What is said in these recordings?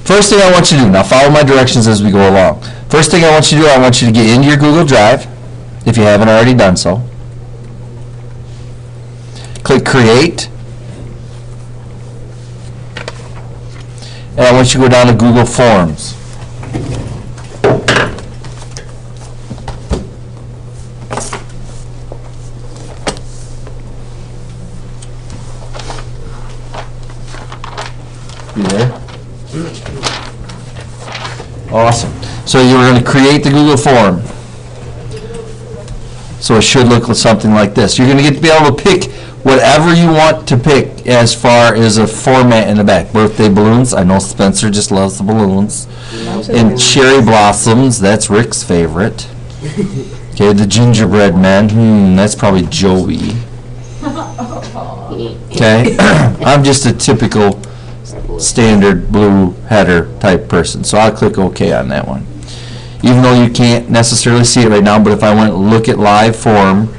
First thing I want you to do, now follow my directions as we go along. First thing I want you to do, I want you to get into your Google Drive, if you haven't already done so. Click Create. And I want you to go down to Google Forms. You there? Awesome. So you're going to create the Google form. So it should look something like this. You're going to be able to pick whatever you want to pick as far as a format in the back. Birthday balloons. I know Spencer just loves the balloons. And cherry blossoms. That's Rick's favorite. Okay, the gingerbread man. That's probably Joey. Okay, I'm just a typical standard blue header type person, so I'll click OK on that one. Even though you can't necessarily see it right now, but if I went and look at live form,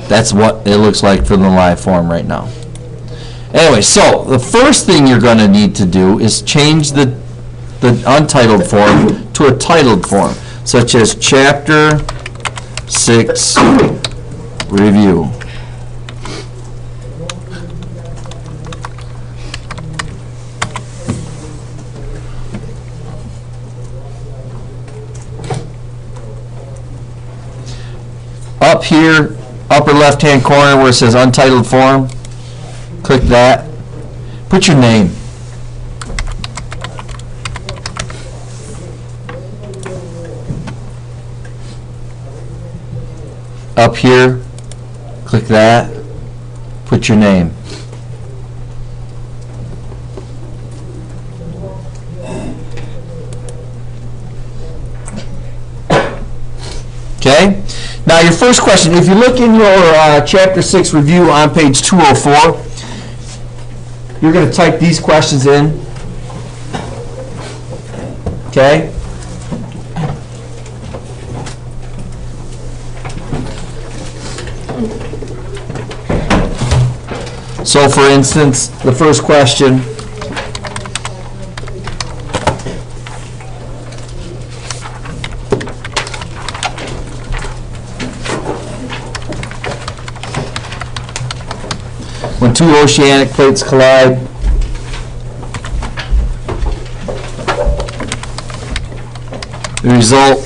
that's what it looks like from the live form right now. Anyway, so the first thing you're going to need to do is change the untitled form to a titled form, such as Chapter 6 Review. Up here, upper left-hand corner where it says Untitled Form, click that. Put your name. Up here, click that. Put your name. Okay? Now your first question, if you look in your Chapter 6 review on page 204, you're going to type these questions in. Okay? So for instance, the first question, when two oceanic plates collide, the result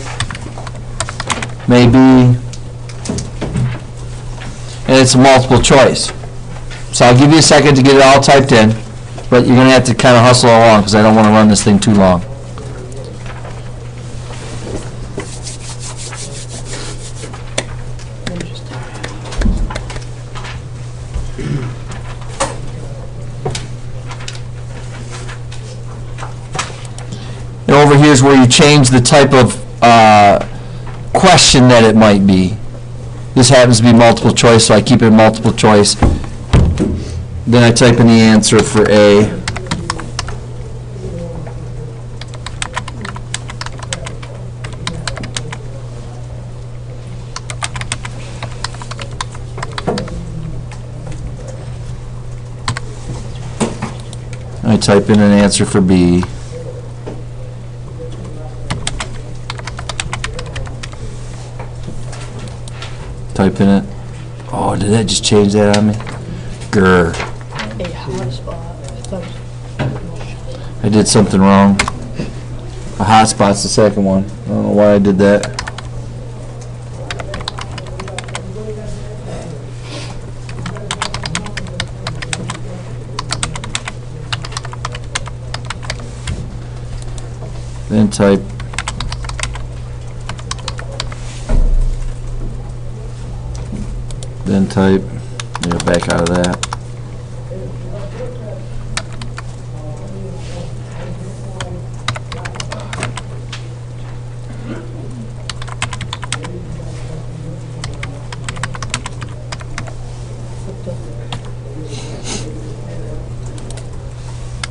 may be, and it's a multiple choice. So I'll give you a second to get it all typed in, but you're going to have to kind of hustle along because I don't want to run this thing too long. And over here is where you change the type of question that it might be. This happens to be multiple choice, so I keep it multiple choice. Then I type in the answer for A. I type in an answer for B. Type in it. Oh, did that just change that on me? Grr. I did something wrong. A hotspot's the second one. I don't know why I did that. Then type yeah, back out of that.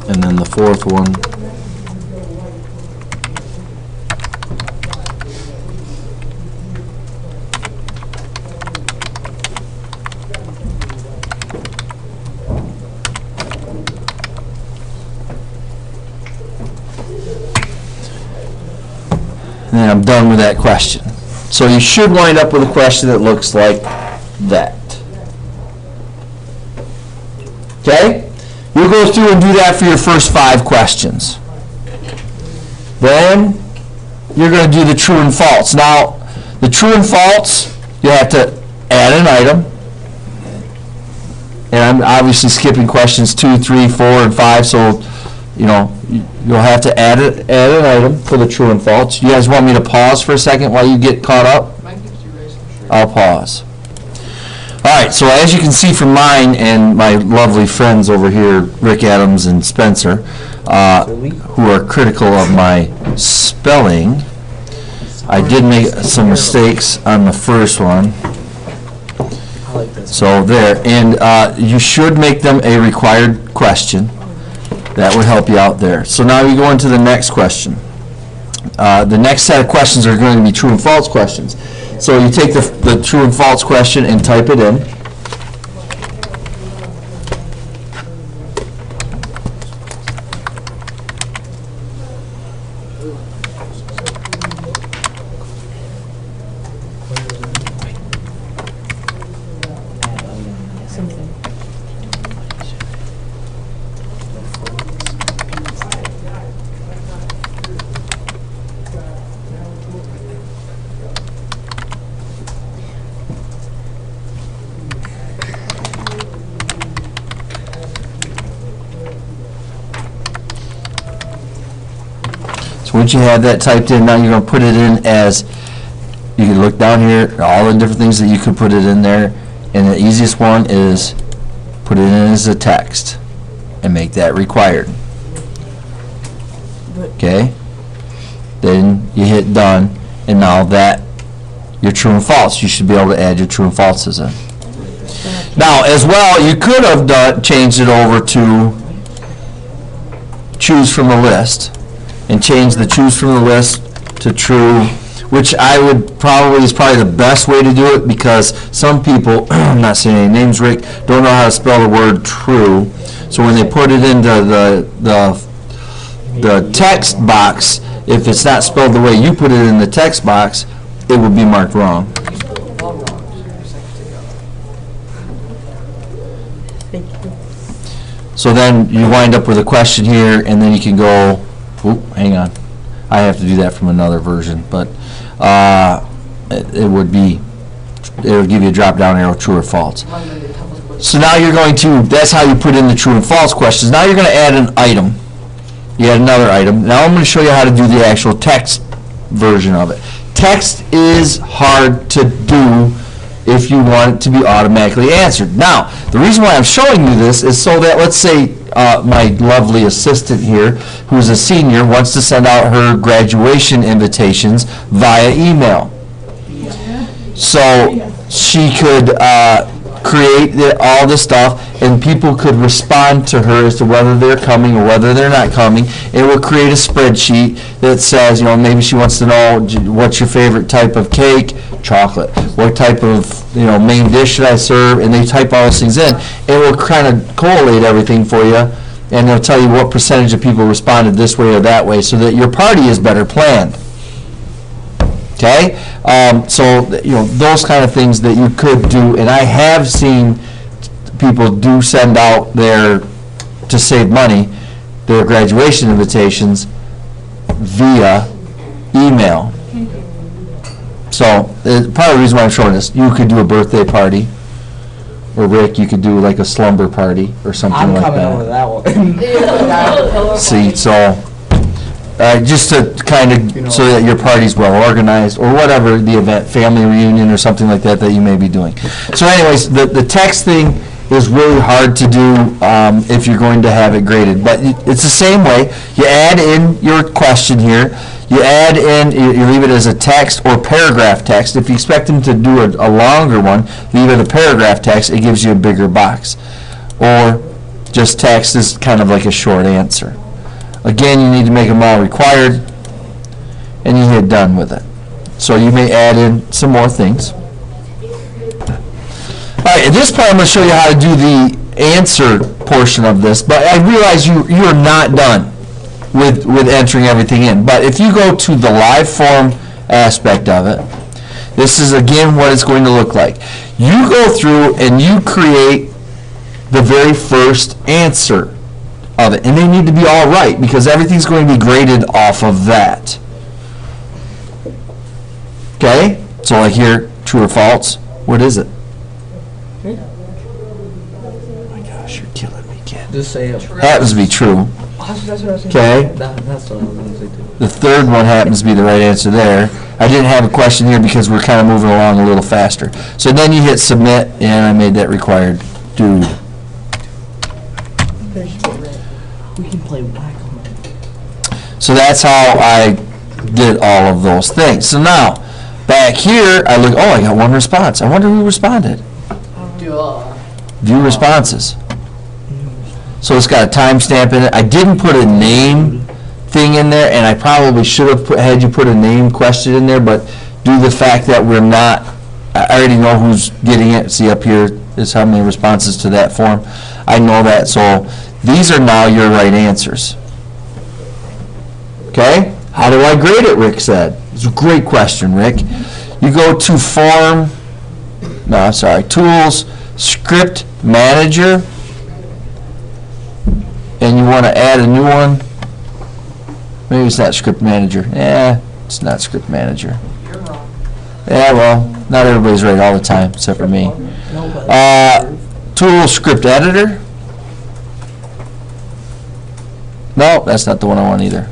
And then the fourth one. And then I'm done with that question. So you should wind up with a question that looks like that. Okay? You go through and do that for your first 5 questions. Then you're going to do the true and false. Now, the true and false, you have to add an item. And I'm obviously skipping questions 2, 3, 4, and 5, so you'll have to add an item for the true and false. You guys want me to pause for a second while you get caught up? I'll pause. All right, so as you can see from mine and my lovely friends over here, Rick Adams and Spencer, who are critical of my spelling, I did make some mistakes on the first one. So there, and you should make them a required question. That would help you out there. So now we go into the next question. The next set of questions are going to be true and false questions. So you take the true and false question and type it in. So once you have that typed in, now you're going to put it in as, you can look down here, all the different things that you could put it in there, and the easiest one is put it in as a text and make that required. Okay? Then you hit done, and now that, your true and false, you should be able to add your true and falses in. Now, as well, you could have changed it over to choose from the list, and change the choose from the list to true, which I would is probably the best way to do it, because some people, I'm not saying any names, Rick, don't know how to spell the word true. So when they put it into the text box, if it's not spelled the way you put it in the text box, it will be marked wrong. So then you wind up with a question here, and then you can go, oop, hang on, I have to do that from another version, but it would give you a drop down arrow, true or false. So now you're going to, that's how you put in the true and false questions. Now you're going to add an item. You add another item. Now I'm going to show you how to do the actual text version of it. Text is hard to do if you want it to be automatically answered. Now, the reason why I'm showing you this is so that, let's say, my lovely assistant here, who's a senior, wants to send out her graduation invitations via email. So she could create all this stuff, and people could respond to her as to whether they're coming or whether they're not coming. It will create a spreadsheet that says, maybe she wants to know what's your favorite type of cake, chocolate. What type of main dish should I serve? And they type all those things in. It will kind of collate everything for you, and it'll tell you what percentage of people responded this way or that way, so that your party is better planned. Okay, so those kind of things that you could do, and I have seen people do send out to save money, their graduation invitations via email. So part of the reason why I'm showing this, you could do a birthday party, or Rick, you could do like a slumber party or something like that. I'm coming over that one. See, so. Just to kind of, so that your party's well organized, or whatever the event, family reunion or something like that you may be doing. So anyways, the text thing is really hard to do if you're going to have it graded. But it's the same way. You add in your question here. You add in, you leave it as a text or paragraph text. If you expect them to do a longer one, leave it a paragraph text. It gives you a bigger box. Or just text is kind of like a short answer. Again, you need to make them all required, and you hit done with it. So you may add in some more things. All right, at this point I'm going to show you how to do the answer portion of this, but I realize you're not done. with entering everything in. But if you go to the live form aspect of it, this is again what it's going to look like. You go through and you create the very first answer of it. And they need to be all right because everything's going to be graded off of that. Okay? So like here, true or false, what is it? Oh my gosh, you're killing me, kid. Just say it. Happens to be true. That's what I was saying. Okay? That's what I was going to say too. The third one happens to be the right answer there. I didn't have a question here because we're kind of moving along a little faster. So then you hit submit, and I made that required. Dude. We can play whack-a-mole. So that's how I did all of those things. So now, back here, I look, oh, I got one response. I wonder who responded. View responses. So it's got a timestamp in it. I didn't put a name thing in there, and I probably should have had you put a name question in there, but due to the fact that we're not, I already know who's getting it. See up here is how many responses to that form. I know that, so these are now your right answers. Okay? How do I grade it, Rick said. It's a great question, Rick. You go to form, no, sorry, tools, script manager, and you want to add a new one. Maybe it's not script manager. It's not script manager. You're wrong. Yeah, well, not everybody's right all the time, except for me. Tool script editor. No, that's not the one I want either.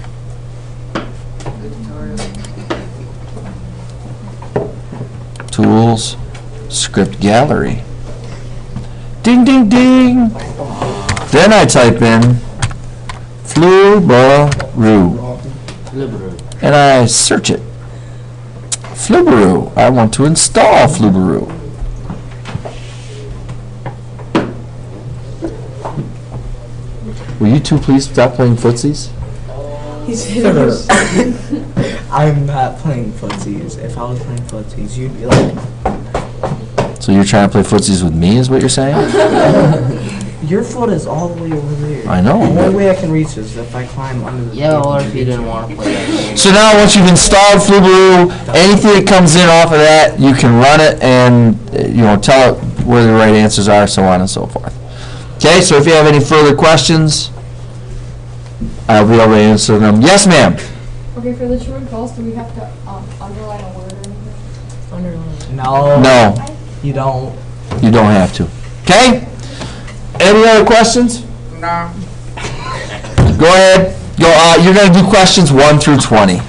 Tools, script gallery. Ding, ding, ding. Then I type in Flubaroo. And I search it. Flubaroo. I want to install Flubaroo. Will you two please stop playing footsies? I'm not playing footsies. If I was playing footsies, you'd be like, So you're trying to play footsies with me is what you're saying? your foot is all the way over there. I know. The only way I can reach is if I climb under the table. or if you didn't want to play that game. So now once you've installed Flubaroo, anything that comes in off of that, you can run it and tell it where the right answers are, so on and so forth. Okay, so if you have any further questions, I'll be able to answer them. Yes, ma'am? Okay, for the true and false, do we have to underline a word or anything? No. No, You don't. you don't have to. Okay? Any other questions? No. Go ahead. You're going to do questions 1 through 20.